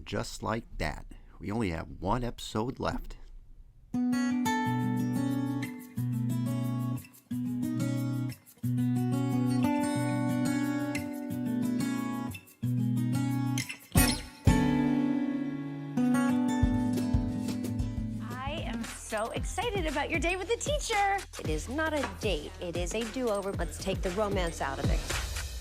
just like that, we only have one episode left. So excited about your date with the teacher. It is not a date. It is a do-over. Let's take the romance out of it.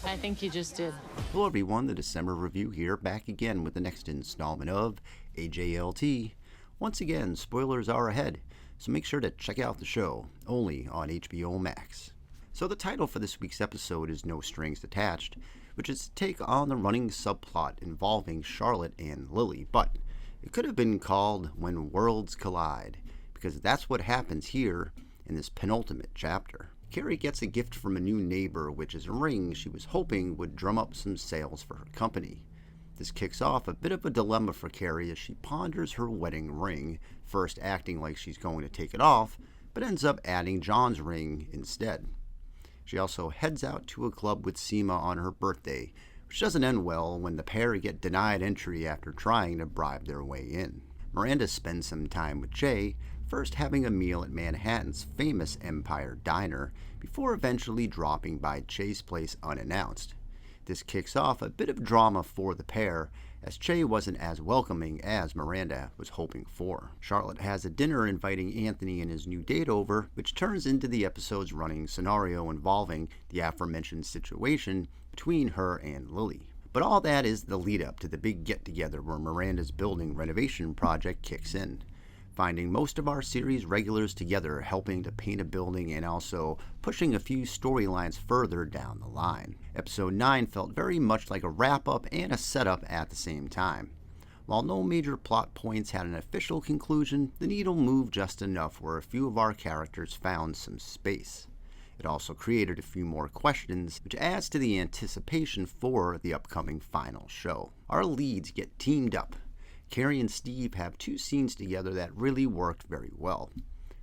I think you just did. Hello everyone, the December review here, back again with the next installment of AJLT. Once again, spoilers are ahead, so make sure to check out the show, only on HBO Max. So the title for this week's episode is No Strings Attached, which is a take on the running subplot involving Charlotte and Lily, but it could have been called When Worlds Collide, because that's what happens here in this penultimate chapter. Carrie gets a gift from a new neighbor, which is a ring she was hoping would drum up some sales for her company. This kicks off a bit of a dilemma for Carrie as she ponders her wedding ring, first acting like she's going to take it off, but ends up adding John's ring instead. She also heads out to a club with Seema on her birthday, which doesn't end well when the pair get denied entry after trying to bribe their way in. Miranda spends some time with Jay, first having a meal at Manhattan's famous Empire Diner, before eventually dropping by Che's place unannounced. This kicks off a bit of drama for the pair, as Che wasn't as welcoming as Miranda was hoping for. Charlotte has a dinner inviting Anthony and his new date over, which turns into the episode's running scenario involving the aforementioned situation between her and Lily. But all that is the lead up to the big get-together where Miranda's building renovation project kicks in, finding most of our series regulars together, helping to paint a building and also pushing a few storylines further down the line. Episode 9 felt very much like a wrap-up and a setup at the same time. While no major plot points had an official conclusion, the needle moved just enough where a few of our characters found some space. It also created a few more questions, which adds to the anticipation for the upcoming final show. Our leads get teamed up. Carrie and Steve have two scenes together that really worked very well.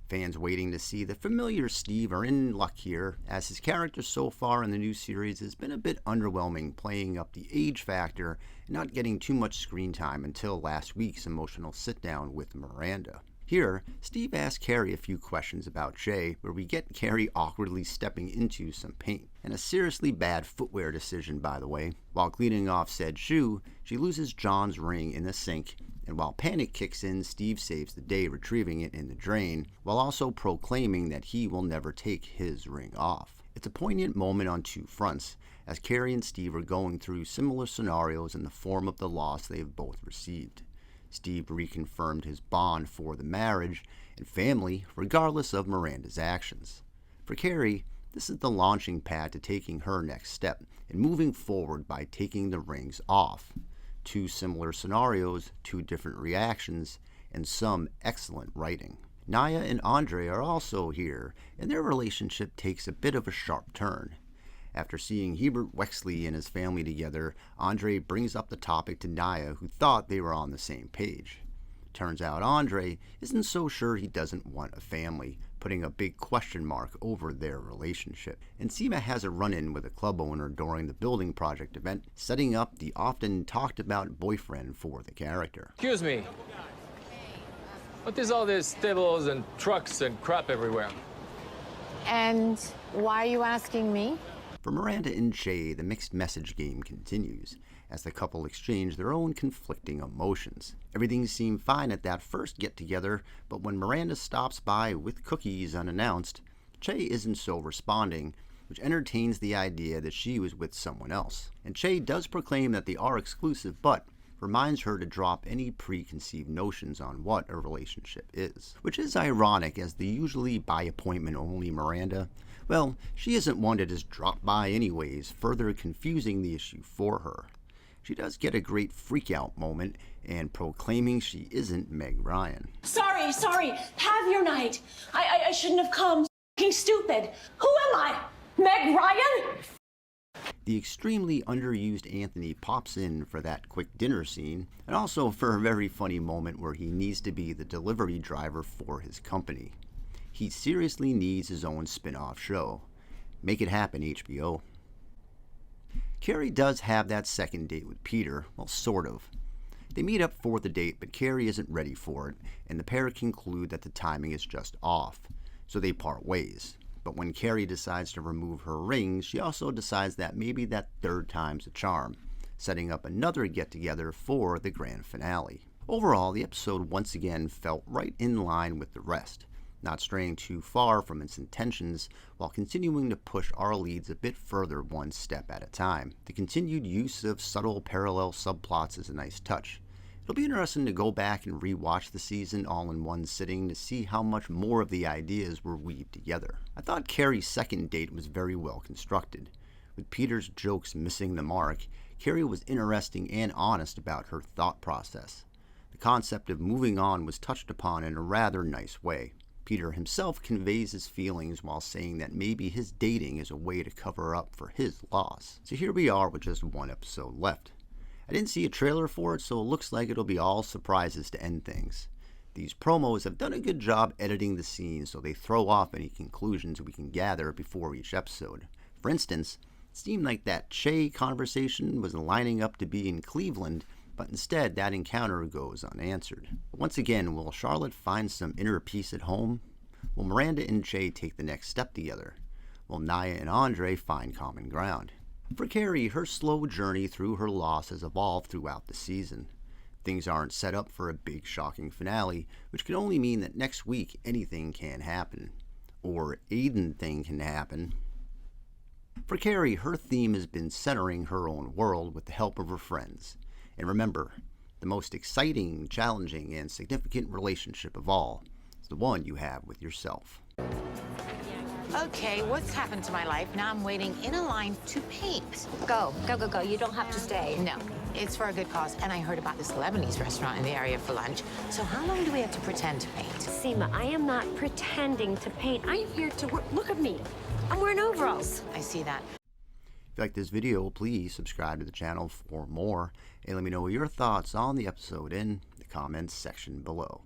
Fans waiting to see the familiar Steve are in luck here, as his character so far in the new series has been a bit underwhelming, playing up the age factor and not getting too much screen time until last week's emotional sit-down with Miranda. Here, Steve asks Carrie a few questions about Jay, where we get Carrie awkwardly stepping into some paint. And a seriously bad footwear decision, by the way. While cleaning off said shoe, she loses John's ring in the sink, and while panic kicks in, Steve saves the day retrieving it in the drain, while also proclaiming that he will never take his ring off. It's a poignant moment on two fronts, as Carrie and Steve are going through similar scenarios in the form of the loss they have both received. Steve reconfirmed his bond for the marriage and family, regardless of Miranda's actions. For Carrie, this is the launching pad to taking her next step and moving forward by taking the rings off. Two similar scenarios, two different reactions, and some excellent writing. Naya and Andre are also here, and their relationship takes a bit of a sharp turn. After seeing Hubert Wexley and his family together, Andre brings up the topic to Naya, who thought they were on the same page. Turns out Andre isn't so sure he doesn't want a family, putting a big question mark over their relationship. And Seema has a run-in with a club owner during the building project event, setting up the often talked about boyfriend for the character. Excuse me. What is all these stables and trucks and crap everywhere? And why are you asking me? For Miranda and Jay, the mixed message game continues, as the couple exchange their own conflicting emotions. Everything seemed fine at that first get-together, but when Miranda stops by with cookies unannounced, Jay isn't so responding, which entertains the idea that she was with someone else. And Jay does proclaim that they are exclusive, but reminds her to drop any preconceived notions on what a relationship is. Which is ironic, as the usually by-appointment only Miranda, well, she isn't one to just drop by anyways, further confusing the issue for her. She does get a great freak-out moment and proclaiming she isn't Meg Ryan. Sorry, have your night. I shouldn't have come. F***ing stupid. Who am I? Meg Ryan? The extremely underused Anthony pops in for that quick dinner scene, and also for a very funny moment where he needs to be the delivery driver for his company. He seriously needs his own spin-off show. Make it happen, HBO. Carrie does have that second date with Peter, well, sort of. They meet up for the date, but Carrie isn't ready for it, and the pair conclude that the timing is just off, so they part ways. But when Carrie decides to remove her ring, she also decides that maybe that third time's a charm, setting up another get-together for the grand finale. Overall, the episode once again felt right in line with the rest, not straying too far from its intentions while continuing to push our leads a bit further one step at a time. The continued use of subtle parallel subplots is a nice touch. It'll be interesting to go back and rewatch the season all in one sitting to see how much more of the ideas were weaved together. I thought Carrie's second date was very well constructed. With Peter's jokes missing the mark, Carrie was interesting and honest about her thought process. The concept of moving on was touched upon in a rather nice way. Peter himself conveys his feelings while saying that maybe his dating is a way to cover up for his loss. So here we are with just one episode left. I didn't see a trailer for it, so it looks like it'll be all surprises to end things. These promos have done a good job editing the scenes so they throw off any conclusions we can gather before each episode. For instance, it seemed like that Che conversation was lining up to be in Cleveland, but instead that encounter goes unanswered. Once again, will Charlotte find some inner peace at home? Will Miranda and Che take the next step together? Will Naya and Andre find common ground? For Carrie, her slow journey through her loss has evolved throughout the season. Things aren't set up for a big shocking finale, which can only mean that next week anything can happen. Or Aiden thing can happen. For Carrie, her theme has been centering her own world with the help of her friends. And remember, the most exciting, challenging, and significant relationship of all is the one you have with yourself. Okay, what's happened to my life? Now I'm waiting in a line to paint. Go. You don't have to stay. No, it's for a good cause. And I heard about this Lebanese restaurant in the area for lunch. So how long do we have to pretend to paint? Seema, I am not pretending to paint. I am here to work. Look at me. I'm wearing overalls. I see that. If you like this video, please subscribe to the channel for more, and let me know your thoughts on the episode in the comments section below.